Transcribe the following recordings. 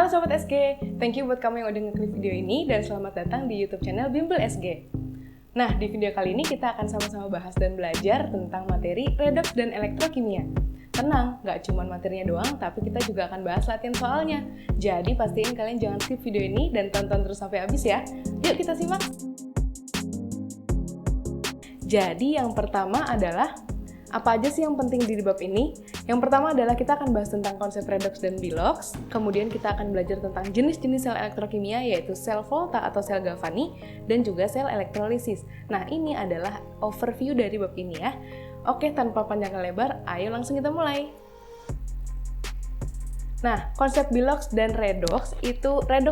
Halo Sobat SG, thank you buat kamu yang udah ngeklik video ini dan selamat datang di YouTube channel Bimbel SG. Nah, di video kali ini kita akan sama-sama bahas dan belajar tentang materi redox dan elektrokimia. Tenang, nggak cuma materinya doang, tapi kita juga akan bahas latihan soalnya. Jadi pastiin kalian jangan skip video ini dan tonton terus sampai habis ya. Yuk kita simak! Jadi yang pertama adalah apa aja sih yang penting di bab ini? Yang pertama adalah kita akan bahas tentang konsep redox dan bilox. Kemudian kita akan belajar tentang jenis-jenis sel elektrokimia, yaitu sel Volta atau sel Galvani, dan juga sel elektrolisis. Nah, ini adalah overview dari bab ini ya. Oke, tanpa panjang lebar, ayo langsung kita mulai. Nah, konsep bilox dan redox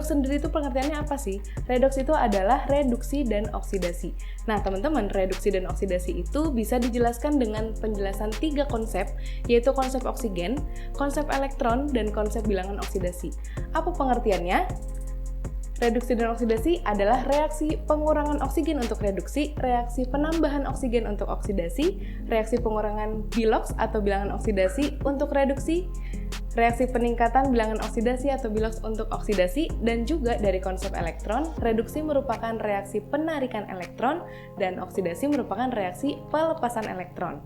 sendiri itu pengertiannya apa sih? Redox itu adalah reduksi dan oksidasi. Nah, teman-teman, reduksi dan oksidasi itu bisa dijelaskan dengan penjelasan 3 konsep, yaitu konsep oksigen, konsep elektron, dan konsep bilangan oksidasi. Apa pengertiannya? Reduksi dan oksidasi adalah reaksi pengurangan oksigen untuk reduksi, reaksi penambahan oksigen untuk oksidasi, reaksi pengurangan bilox atau bilangan oksidasi untuk reduksi, reaksi peningkatan bilangan oksidasi atau bilox untuk oksidasi, dan juga dari konsep elektron, reduksi merupakan reaksi penarikan elektron dan oksidasi merupakan reaksi pelepasan elektron.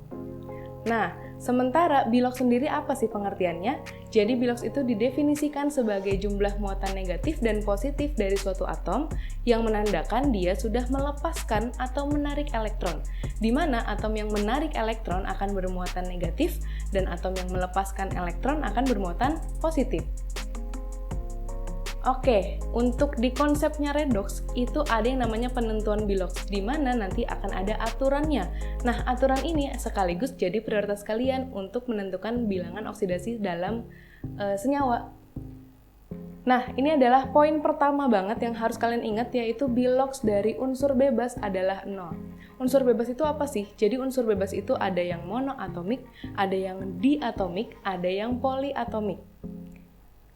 Nah, sementara bilox sendiri apa sih pengertiannya? Jadi bilox itu didefinisikan sebagai jumlah muatan negatif dan positif dari suatu atom yang menandakan dia sudah melepaskan atau menarik elektron, di mana atom yang menarik elektron akan bermuatan negatif dan atom yang melepaskan elektron akan bermuatan positif. Oke, untuk di konsepnya redox itu ada yang namanya penentuan bilox, di mana nanti akan ada aturannya. Nah, aturan ini sekaligus jadi prioritas kalian untuk menentukan bilangan oksidasi dalam senyawa. Nah, ini adalah poin pertama banget yang harus kalian ingat, yaitu bilox dari unsur bebas adalah 0. Unsur bebas itu apa sih? Jadi unsur bebas itu ada yang monoatomik, ada yang diatomik, ada yang poliatomik.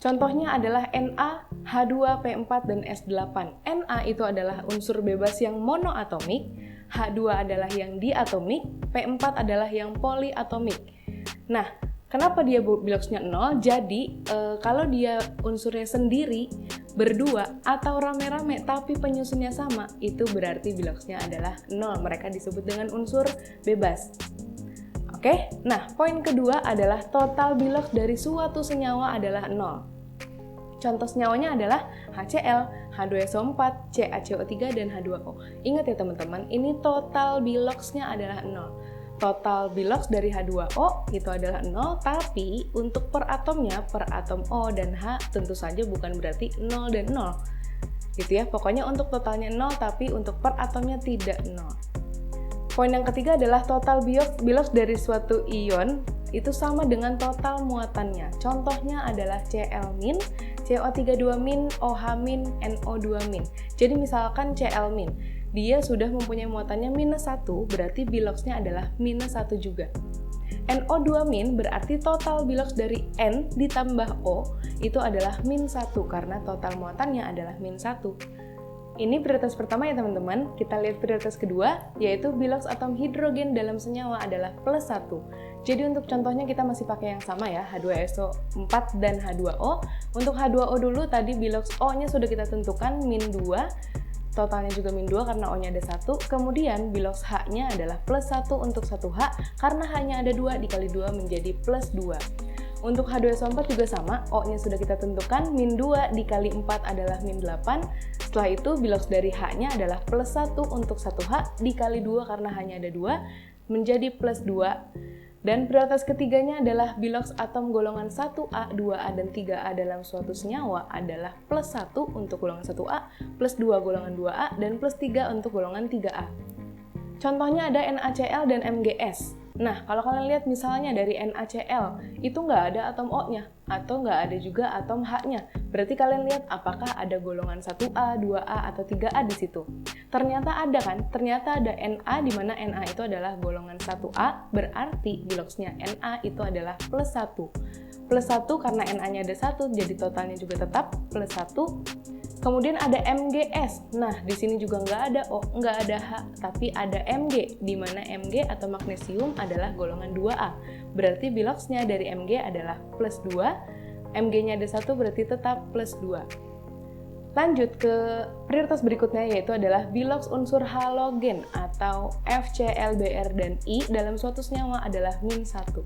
Contohnya adalah Na, H2, P4, dan S8. Na itu adalah unsur bebas yang monoatomik, H2 adalah yang diatomik, P4 adalah yang poliatomik. Nah, kenapa dia biloxnya 0? Jadi, kalau dia unsurnya sendiri, berdua, atau rame-rame tapi penyusunnya sama, itu berarti biloxnya adalah 0. Mereka disebut dengan unsur bebas. Oke, nah poin kedua adalah total bilox dari suatu senyawa adalah 0. Contoh senyawanya adalah HCl, H2SO4, CaCO3, dan H2O. Ingat ya teman-teman, ini total biloxnya adalah 0. Total bilox dari H2O itu adalah 0, tapi untuk per atomnya, per atom O dan H tentu saja bukan berarti 0 dan 0. Gitu ya, pokoknya untuk totalnya 0, tapi untuk per atomnya tidak 0. Poin yang ketiga adalah total bilox dari suatu ion itu sama dengan total muatannya. Contohnya adalah Cl-, CO32-, OH-, NO2-. Jadi misalkan Cl-, dia sudah mempunyai muatannya -1, berarti biloxnya adalah -1 juga. NO2- berarti total bilox dari N ditambah O itu adalah -1 karena total muatannya adalah -1. Ini prioritas pertama ya teman-teman. Kita lihat prioritas kedua, yaitu bilox atom hidrogen dalam senyawa adalah +1. Jadi untuk contohnya kita masih pakai yang sama ya, H2SO4 dan H2O. Untuk H2O dulu tadi bilox O-nya sudah kita tentukan -2, totalnya juga -2 karena O-nya ada 1. Kemudian bilox H-nya adalah +1 untuk 1H, karena H-nya ada 2 dikali 2 menjadi +2. Untuk H2SO4 juga sama, O-nya sudah kita tentukan, -2 dikali 4 adalah -8. Setelah itu, bilox dari H-nya adalah +1 untuk 1H, dikali 2 karena hanya ada 2, menjadi +2. Dan prioritas ketiganya adalah bilox atom golongan 1A, 2A, dan 3A dalam suatu senyawa adalah +1 untuk golongan 1A, +2 golongan 2A, dan +3 untuk golongan 3A. Contohnya ada NaCl dan MgS. Nah, kalau kalian lihat misalnya dari NaCl, itu nggak ada atom O-nya, atau nggak ada juga atom H-nya. Berarti kalian lihat apakah ada golongan 1A, 2A, atau 3A di situ. Ternyata ada kan? Ternyata ada Na, di mana Na itu adalah golongan 1A, berarti biloxnya Na itu adalah +1. +1 karena Na-nya ada 1, jadi totalnya juga tetap +1. Kemudian ada MgS. Nah, di sini juga nggak ada O, nggak ada H, tapi ada Mg, di mana Mg atau magnesium adalah golongan 2A. Berarti biloxnya dari Mg adalah +2. Mg-nya ada 1 berarti tetap plus 2. Lanjut ke prioritas berikutnya, yaitu adalah biloks unsur halogen atau FCl, Br, dan I dalam suatu senyawa adalah min 1.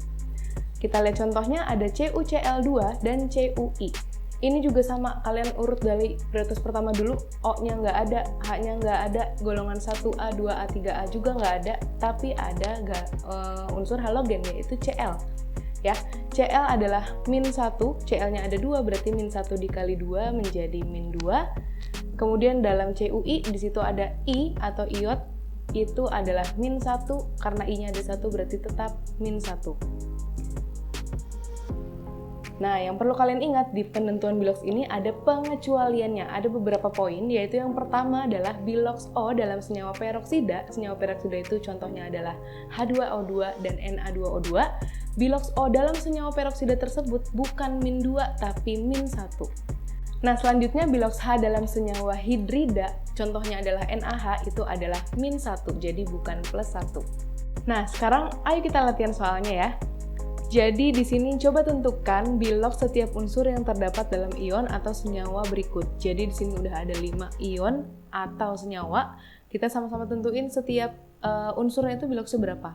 Kita lihat contohnya, ada CuCl2 dan CuI. Ini juga sama, kalian urut dari prioritas pertama dulu, O-nya nggak ada, H-nya nggak ada, golongan 1A, 2A, 3A juga nggak ada, tapi ada unsur halogen yaitu Cl. Ya, Cl adalah min 1, Cl-nya ada 2, berarti min 1 dikali 2 menjadi min 2. Kemudian dalam CuI, di situ ada I atau iot, itu adalah min 1, karena I-nya ada 1, berarti tetap min 1. Nah, yang perlu kalian ingat di penentuan biloks ini ada pengecualiannya, ada beberapa poin, yaitu yang pertama adalah biloks O dalam senyawa peroksida. Senyawa peroksida itu contohnya adalah H2O2 dan Na2O2. Biloks O dalam senyawa peroksida tersebut bukan min 2 tapi min 1. Nah, selanjutnya biloks H dalam senyawa hidrida, contohnya adalah NaH, itu adalah min 1, jadi bukan plus 1. Nah, sekarang ayo kita latihan soalnya ya. Jadi di sini coba tentukan biloks setiap unsur yang terdapat dalam ion atau senyawa berikut. Jadi di sini udah ada 5 ion atau senyawa. Kita sama-sama tentuin setiap unsurnya itu biloksnya berapa.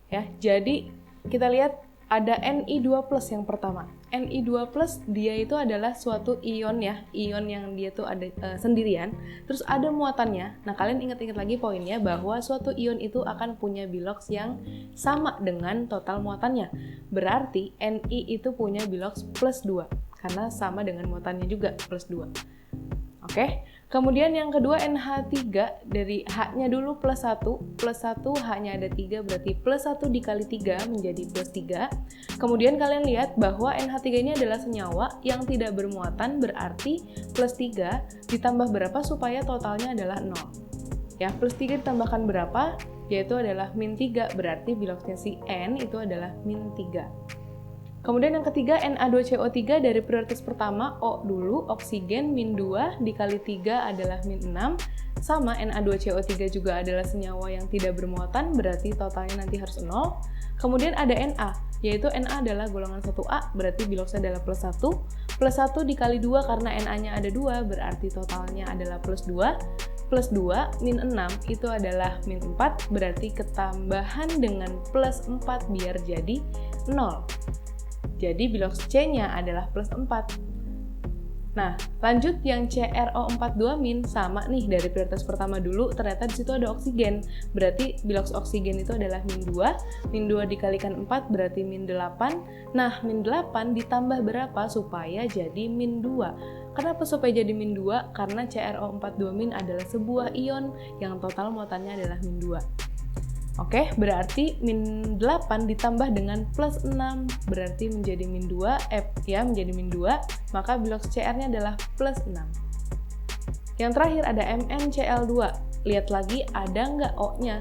Ya, jadi kita lihat ada Ni2+ yang pertama. Ni2+ dia itu adalah suatu ion ya, ion yang dia tuh ada sendirian, terus ada muatannya. Nah, kalian ingat-ingat lagi poinnya bahwa suatu ion itu akan punya biloks yang sama dengan total muatannya. Berarti Ni itu punya biloks plus 2, karena sama dengan muatannya juga plus 2. Oke, kemudian yang kedua NH3, dari H-nya dulu plus 1, H-nya ada 3, berarti plus 1 dikali 3 menjadi plus 3. Kemudian kalian lihat bahwa NH3 ini adalah senyawa yang tidak bermuatan, berarti plus 3 ditambah berapa supaya totalnya adalah 0. Ya, plus 3 ditambahkan berapa? Yaitu adalah min 3, berarti biloksnya si N itu adalah min 3. Kemudian yang ketiga, Na2CO3 dari prioritas pertama, O dulu, oksigen, min 2 dikali 3 adalah min 6, sama Na2CO3 juga adalah senyawa yang tidak bermuatan, berarti totalnya nanti harus 0. Kemudian ada Na, yaitu Na adalah golongan 1A, berarti biloksnya adalah plus 1. Plus 1 dikali 2 karena Na-nya ada 2, berarti totalnya adalah plus 2. Plus 2, min 6 itu adalah min 4, berarti ketambahan dengan plus 4 biar jadi 0. Jadi biloks C-nya adalah plus 4. Nah, lanjut yang CrO42- sama nih dari prioritas pertama dulu, ternyata di situ ada oksigen. Berarti biloks oksigen itu adalah min 2. Min 2 dikalikan 4 berarti min 8. Nah, min 8 ditambah berapa supaya jadi min 2? Kenapa supaya jadi min 2? Karena CrO42- adalah sebuah ion yang total muatannya adalah min 2. Oke, berarti min 8 ditambah dengan plus 6, berarti menjadi min 2, menjadi min 2, maka biloks Cr-nya adalah plus 6. Yang terakhir ada MnCl2, lihat lagi ada nggak O-nya?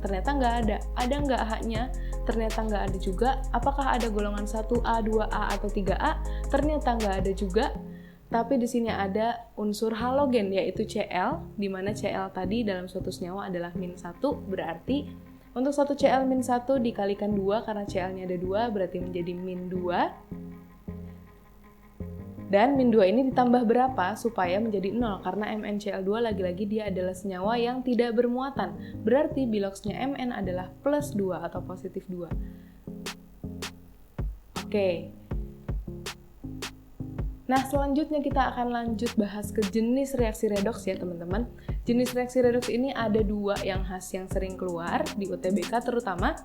Ternyata nggak ada. Ada nggak H-nya? Ternyata nggak ada juga. Apakah ada golongan 1A, 2A, atau 3A? Ternyata nggak ada juga. Tapi di sini ada unsur halogen yaitu Cl, di mana Cl tadi dalam suatu senyawa adalah min 1, berarti untuk satu Cl min 1 dikalikan 2 karena Cl-nya ada 2, berarti menjadi min 2. Dan min 2 ini ditambah berapa supaya menjadi 0? Karena MnCl2 lagi-lagi dia adalah senyawa yang tidak bermuatan, berarti biloksnya Mn adalah plus 2 atau positif 2. Oke. Nah, selanjutnya kita akan lanjut bahas ke jenis reaksi redoks ya teman-teman. Jenis reaksi redoks ini ada 2 yang khas yang sering keluar di UTBK terutama.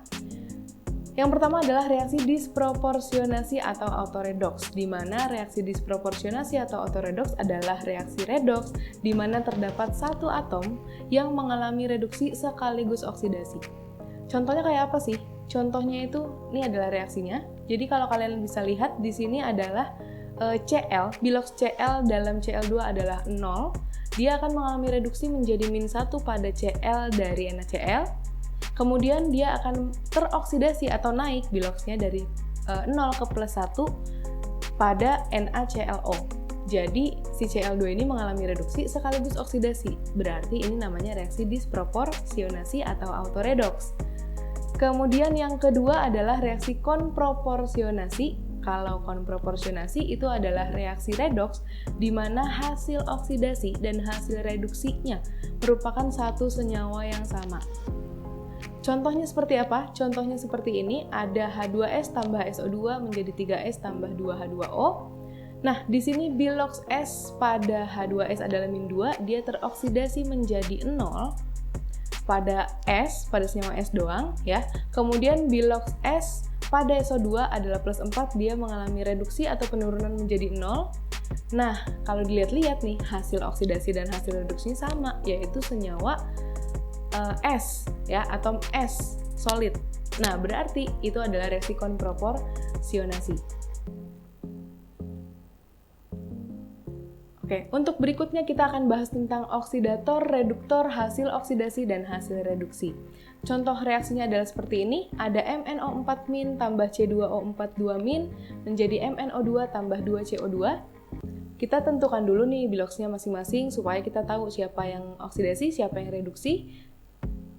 Yang pertama adalah reaksi disproporsionasi atau autoredoks, di mana reaksi disproporsionasi atau autoredoks adalah reaksi redoks di mana terdapat satu atom yang mengalami reduksi sekaligus oksidasi. Contohnya kayak apa sih? Contohnya itu, ini adalah reaksinya. Jadi kalau kalian bisa lihat di sini adalah Cl, biloks Cl dalam Cl2 adalah 0, dia akan mengalami reduksi menjadi min 1 pada Cl dari NaCl, kemudian dia akan teroksidasi atau naik biloksnya dari 0 ke plus 1 pada NaClO. Jadi si Cl2 ini mengalami reduksi sekaligus oksidasi, berarti ini namanya reaksi disproporsionasi atau autoredoks. Kemudian yang kedua adalah reaksi konproporsionasi. Kalau konproporsionasi itu adalah reaksi redoks di mana hasil oksidasi dan hasil reduksinya merupakan satu senyawa yang sama. Contohnya seperti apa? Contohnya seperti ini, ada H2S tambah SO2 menjadi 3S tambah 2H2O. Nah, di sini bilox S pada H2S adalah -2, dia teroksidasi menjadi 0 pada S, pada senyawa S doang ya. Kemudian bilox S pada SO2 adalah +4, dia mengalami reduksi atau penurunan menjadi 0. Nah, kalau dilihat-lihat nih, hasil oksidasi dan hasil reduksinya sama, yaitu senyawa S ya, atom S solid. Nah, berarti itu adalah reaksi konproporsionasi. Oke, untuk berikutnya kita akan bahas tentang oksidator, reduktor, hasil oksidasi dan hasil reduksi. Contoh reaksinya adalah seperti ini, ada MnO4- tambah C2O42- menjadi MnO2 tambah 2CO2. Kita tentukan dulu nih biloxnya masing-masing supaya kita tahu siapa yang oksidasi, siapa yang reduksi.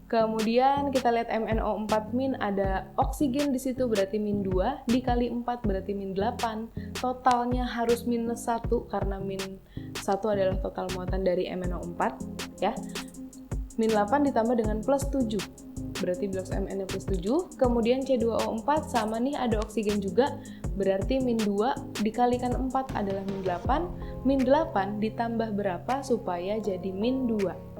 Kemudian kita lihat MnO4- ada oksigen di situ berarti -2 dikali 4 berarti -8. Totalnya harus -1 karena -1 adalah total muatan dari MnO4 ya. -8 ditambah dengan +7. Berarti bilox Mn-nya +7. Kemudian C2O4 sama nih ada oksigen juga berarti -2 dikalikan 4 adalah -8. -8 ditambah berapa supaya jadi -2?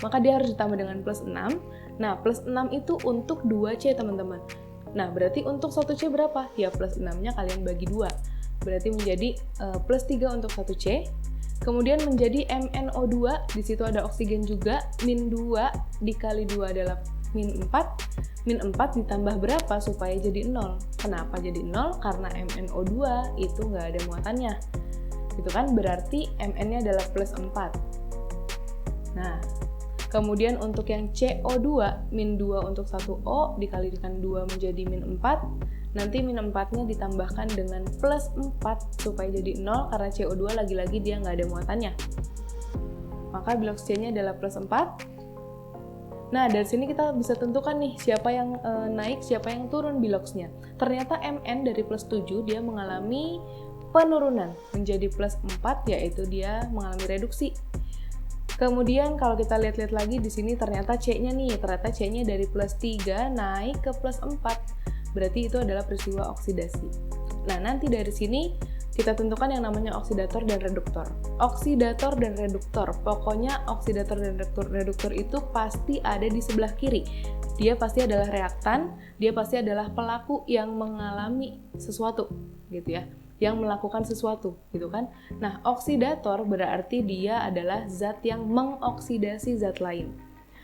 Maka dia harus ditambah dengan +6. Nah, +6 itu untuk 2C, teman-teman. Nah, berarti untuk 1C berapa? Ya, +6-nya kalian bagi 2. Berarti menjadi +3 untuk 1C. Kemudian menjadi MnO2, di situ ada oksigen juga, -2 dikali 2 adalah -4. -4 ditambah berapa supaya jadi 0? Kenapa jadi 0? Karena MnO2 itu nggak ada muatannya. Gitu kan? Berarti Mn-nya adalah +4. Nah, kemudian untuk yang CO2, -2 untuk 1O dikalikan 2 menjadi -4. Nanti -4-nya ditambahkan dengan +4 supaya jadi 0 karena CO2 lagi-lagi dia nggak ada muatannya. Maka bilox C-nya adalah +4. Nah, dari sini kita bisa tentukan nih siapa yang naik, siapa yang turun biloxnya. Ternyata Mn dari +7 dia mengalami penurunan menjadi +4, yaitu dia mengalami reduksi. Kemudian kalau kita lihat-lihat lagi di sini ternyata C-nya nih, ternyata C-nya dari +3 naik ke +4. Berarti itu adalah peristiwa oksidasi. Nah, nanti dari sini kita tentukan yang namanya oksidator dan reduktor. Oksidator dan reduktor, pokoknya oksidator dan reduktor itu pasti ada di sebelah kiri. Dia pasti adalah reaktan, dia pasti adalah pelaku yang mengalami sesuatu, gitu ya. Yang melakukan sesuatu, gitu kan. Nah, oksidator berarti dia adalah zat yang mengoksidasi zat lain.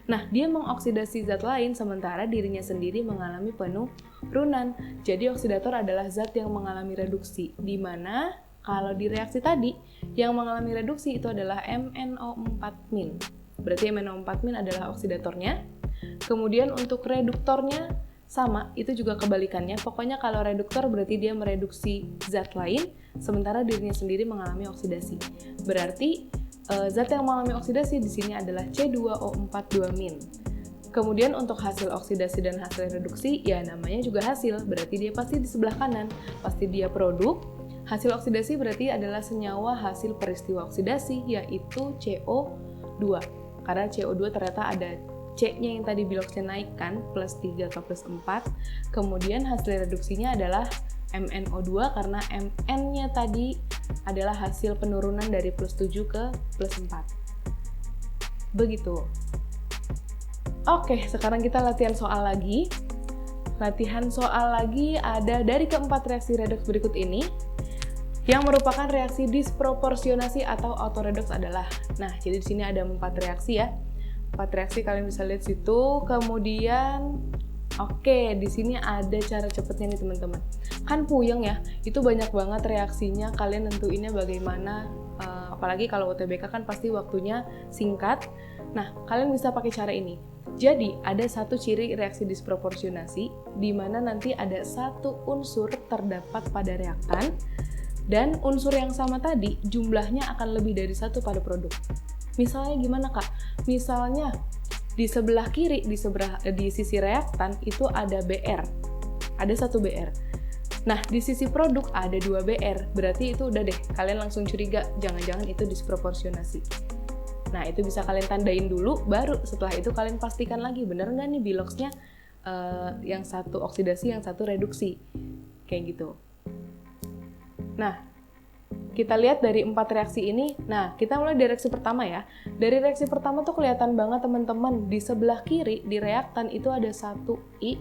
Nah, dia mengoksidasi zat lain sementara dirinya sendiri mengalami penurunan. Jadi, oksidator adalah zat yang mengalami reduksi, di mana kalau di reaksi tadi, yang mengalami reduksi itu adalah MnO4-. Berarti MnO4- adalah oksidatornya. Kemudian untuk reduktornya, sama, itu juga kebalikannya. Pokoknya kalau reduktor berarti dia mereduksi zat lain, sementara dirinya sendiri mengalami oksidasi. Berarti zat yang mengalami oksidasi di sini adalah C2O42-. Kemudian untuk hasil oksidasi dan hasil reduksi, ya namanya juga hasil, berarti dia pasti di sebelah kanan, pasti dia produk. Hasil oksidasi berarti adalah senyawa hasil peristiwa oksidasi, yaitu CO2. Karena CO2 ternyata ada C-nya yang tadi biloxnya naik kan, +3 atau +4. Kemudian hasil reduksinya adalah MnO2 karena Mn-nya tadi adalah hasil penurunan dari +7 ke +4. Begitu. Oke, sekarang kita latihan soal lagi. Latihan soal lagi ada dari keempat reaksi redoks berikut ini. Yang merupakan reaksi disproporsionasi atau autoredoks adalah, nah jadi di sini ada 4 reaksi ya. 4 reaksi kalian bisa lihat situ. Kemudian oke, di sini ada cara cepetnya nih teman-teman. Kan puyeng ya, itu banyak banget reaksinya. Kalian nentuinnya bagaimana, apalagi kalau UTBK kan pasti waktunya singkat. Nah, kalian bisa pakai cara ini. Jadi, ada satu ciri reaksi disproporsionasi, di mana nanti ada satu unsur terdapat pada reaktan, dan unsur yang sama tadi jumlahnya akan lebih dari satu pada produk. Misalnya gimana Kak? Misalnya di sebelah kiri, di sisi reaktan itu ada BR. Ada satu BR. Nah, di sisi produk ada 2 BR, berarti itu udah deh, kalian langsung curiga, jangan-jangan itu disproporsionasi. Nah, itu bisa kalian tandain dulu, baru setelah itu kalian pastikan lagi, bener nggak nih biloxnya yang satu oksidasi, yang satu reduksi. Kayak gitu. Nah, kita lihat dari 4 reaksi ini. Nah, kita mulai dari reaksi pertama ya. Dari reaksi pertama tuh kelihatan banget teman-teman, di sebelah kiri, di reaktan itu ada 1 I,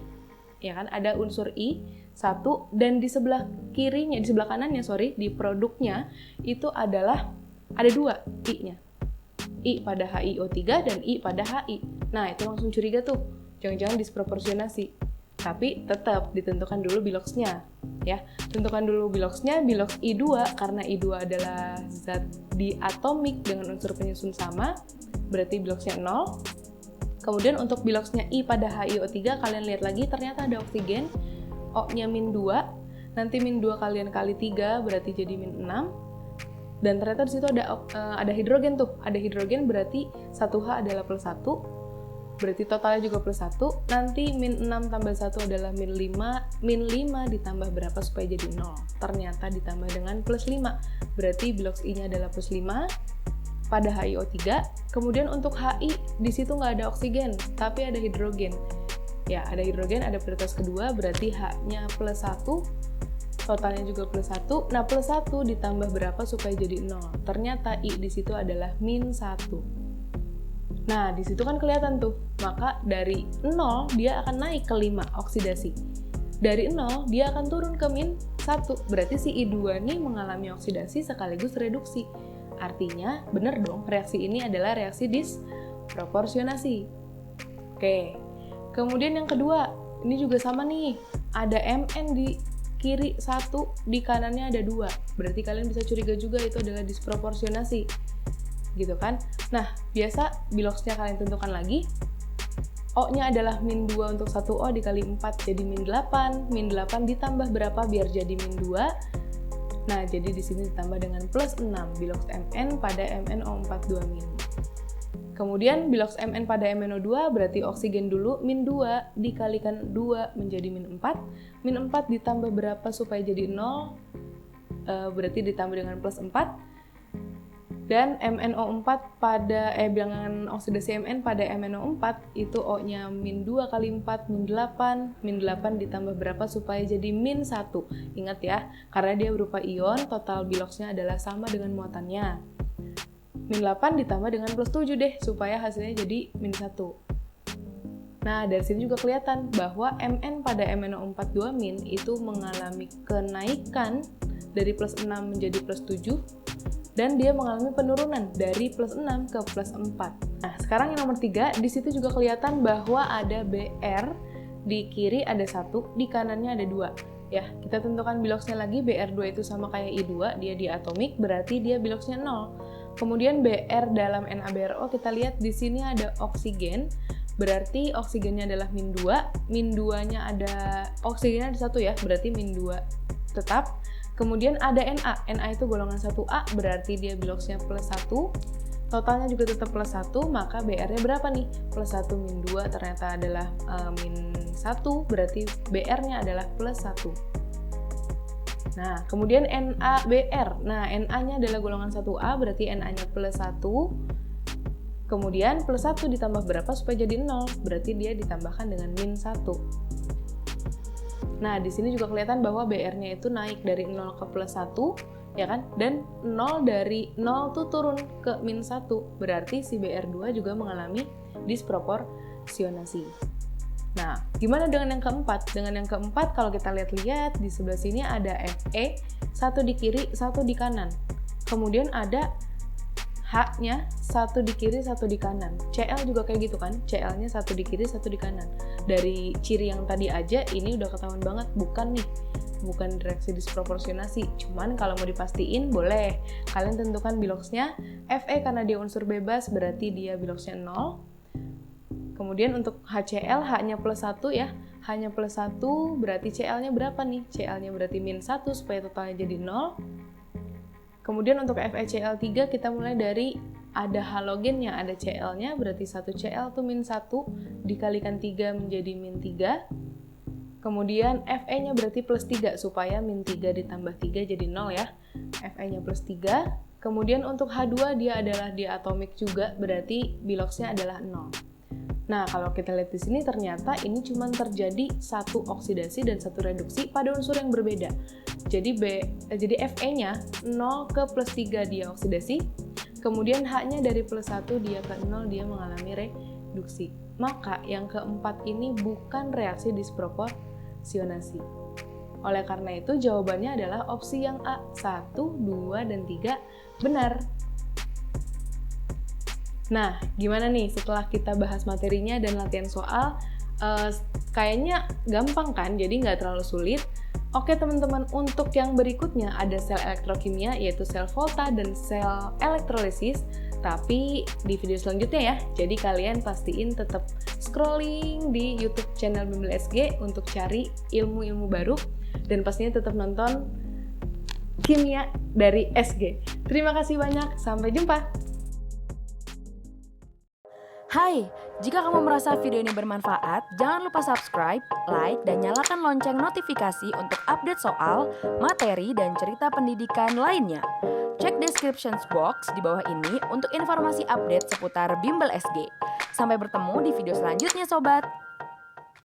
ya kan, ada unsur I, 1, dan di sebelah kirinya, di sebelah kanannya, di produknya, itu adalah, ada 2 I-nya. I pada HiO3 dan I pada HI. Nah, itu langsung curiga tuh, jangan-jangan disproporsionasi. Tapi tetap ditentukan dulu biloxnya, ya. Tentukan dulu biloxnya, bilox I2, karena I2 adalah zat diatomik dengan unsur penyusun sama, berarti biloxnya 0. Kemudian untuk biloxnya I pada HiO3, kalian lihat lagi, ternyata ada oksigen, O-nya -2, nanti -2 kalian kali 3, berarti jadi -6. Dan ternyata di situ ada hidrogen tuh, ada hidrogen berarti 1H adalah +1, berarti totalnya juga +1, nanti -6 tambah 1 adalah -5, -5 ditambah berapa supaya jadi 0? Ternyata ditambah dengan +5, berarti bilox I-nya adalah +5 pada HiO3, kemudian untuk HI, di situ nggak ada oksigen, tapi ada hidrogen. Ya, ada hidrogen, ada prioritas kedua, berarti H-nya +1, totalnya juga +1. Nah, +1 ditambah berapa supaya jadi 0? Ternyata I di situ adalah -1. Nah, di situ kan kelihatan tuh. Maka dari 0 dia akan naik ke 5 oksidasi. Dari 0 dia akan turun ke -1. Berarti si I2 nih mengalami oksidasi sekaligus reduksi. Artinya, bener dong, reaksi ini adalah reaksi disproporsionasi. Oke. Kemudian yang kedua, ini juga sama nih. Ada Mn di kiri 1, di kanannya ada 2. Berarti kalian bisa curiga juga itu adalah disproporsionasi. Gitu kan? Nah, biasa biloxnya kalian tentukan lagi. O-nya adalah -2 untuk 1O dikali 4 jadi -8. -8 ditambah berapa biar jadi -2? Nah, jadi di sini ditambah dengan +6 bilox Mn pada MnO42-. Kemudian bilox Mn pada MnO2 berarti oksigen dulu, -2 dikalikan 2 menjadi -4. -4 ditambah berapa supaya jadi 0? Berarti ditambah dengan +4. Dan MnO4 pada, bilangan oksidasi Mn pada MnO4 itu O-nya -2 kali 4, -8. -8 ditambah berapa supaya jadi -1? Ingat ya, karena dia berupa ion, total biloxnya adalah sama dengan muatannya. -8 ditambah dengan +7 deh, supaya hasilnya jadi -1. Nah, dari sini juga kelihatan bahwa Mn pada MnO42- itu mengalami kenaikan dari +6 menjadi +7, dan dia mengalami penurunan dari +6 ke +4. Nah, sekarang yang nomor 3, di situ juga kelihatan bahwa ada Br, di kiri ada 1, di kanannya ada 2. Ya, kita tentukan biloxnya lagi, Br2 itu sama kayak I2, dia diatomik, berarti dia biloxnya 0. Kemudian Br dalam NaBRO, kita lihat di sini ada oksigen, berarti oksigennya adalah -2, -2-nya ada, oksigennya ada 1 ya, berarti -2 tetap. Kemudian ada Na itu golongan 1A, berarti dia biloxnya +1, totalnya juga tetap +1, maka Br-nya berapa nih? +1 -2 ternyata adalah -1, berarti Br-nya adalah +1. Nah, kemudian NaBr. Nah, Na-nya adalah golongan 1A, berarti Na-nya +1. Kemudian +1 ditambah berapa supaya jadi 0? Berarti dia ditambahkan dengan -1. Nah, di sini juga kelihatan bahwa Br-nya itu naik dari 0 ke +1, ya kan? Dan 0 dari 0 tuh turun ke -1. Berarti si Br2 juga mengalami disproporsionasi. Nah, gimana dengan yang keempat? Dengan yang keempat, kalau kita lihat-lihat, di sebelah sini ada Fe, 1 di kiri, 1 di kanan. Kemudian ada H-nya, 1 di kiri, 1 di kanan. Cl juga kayak gitu kan? Cl-nya 1 di kiri, 1 di kanan. Dari ciri yang tadi aja, ini udah ketahuan banget, bukan reaksi disproporsionasi. Cuman kalau mau dipastiin, boleh. Kalian tentukan biloxnya. Fe karena dia unsur bebas, berarti dia biloxnya 0. Kemudian untuk HCl, H-nya +1 ya. H-nya +1 berarti Cl-nya berapa nih? Cl-nya berarti -1 supaya totalnya jadi 0. Kemudian untuk FeCl3 kita mulai dari ada halogennya, ada Cl-nya, berarti 1 Cl itu -1 dikalikan 3 menjadi -3. Kemudian Fe-nya berarti plus 3 supaya min 3 ditambah 3 jadi 0 ya. Fe-nya plus 3. Kemudian untuk H2 dia adalah diatomik juga, berarti biloxnya adalah 0. Nah, kalau kita lihat di sini ternyata ini cuma terjadi satu oksidasi dan satu reduksi pada unsur yang berbeda. Jadi Fe-nya 0 ke plus 3 dia oksidasi, kemudian H-nya dari plus 1 dia ke 0 dia mengalami reduksi. Maka yang keempat ini bukan reaksi disproporsionasi. Oleh karena itu jawabannya adalah opsi yang A, 1, 2, dan 3 benar. Nah, gimana nih setelah kita bahas materinya dan latihan soal? Kayaknya gampang kan, jadi nggak terlalu sulit. Oke teman-teman, untuk yang berikutnya ada sel elektrokimia, yaitu sel volta dan sel elektrolisis. Tapi di video selanjutnya ya, jadi kalian pastiin tetap scrolling di YouTube channel Bimbel SG untuk cari ilmu-ilmu baru. Dan pastinya tetap nonton kimia dari SG. Terima kasih banyak, sampai jumpa! Hai, jika kamu merasa video ini bermanfaat, jangan lupa subscribe, like, dan nyalakan lonceng notifikasi untuk update soal, materi, dan cerita pendidikan lainnya. Cek description box di bawah ini untuk informasi update seputar Bimbel SG. Sampai bertemu di video selanjutnya, Sobat!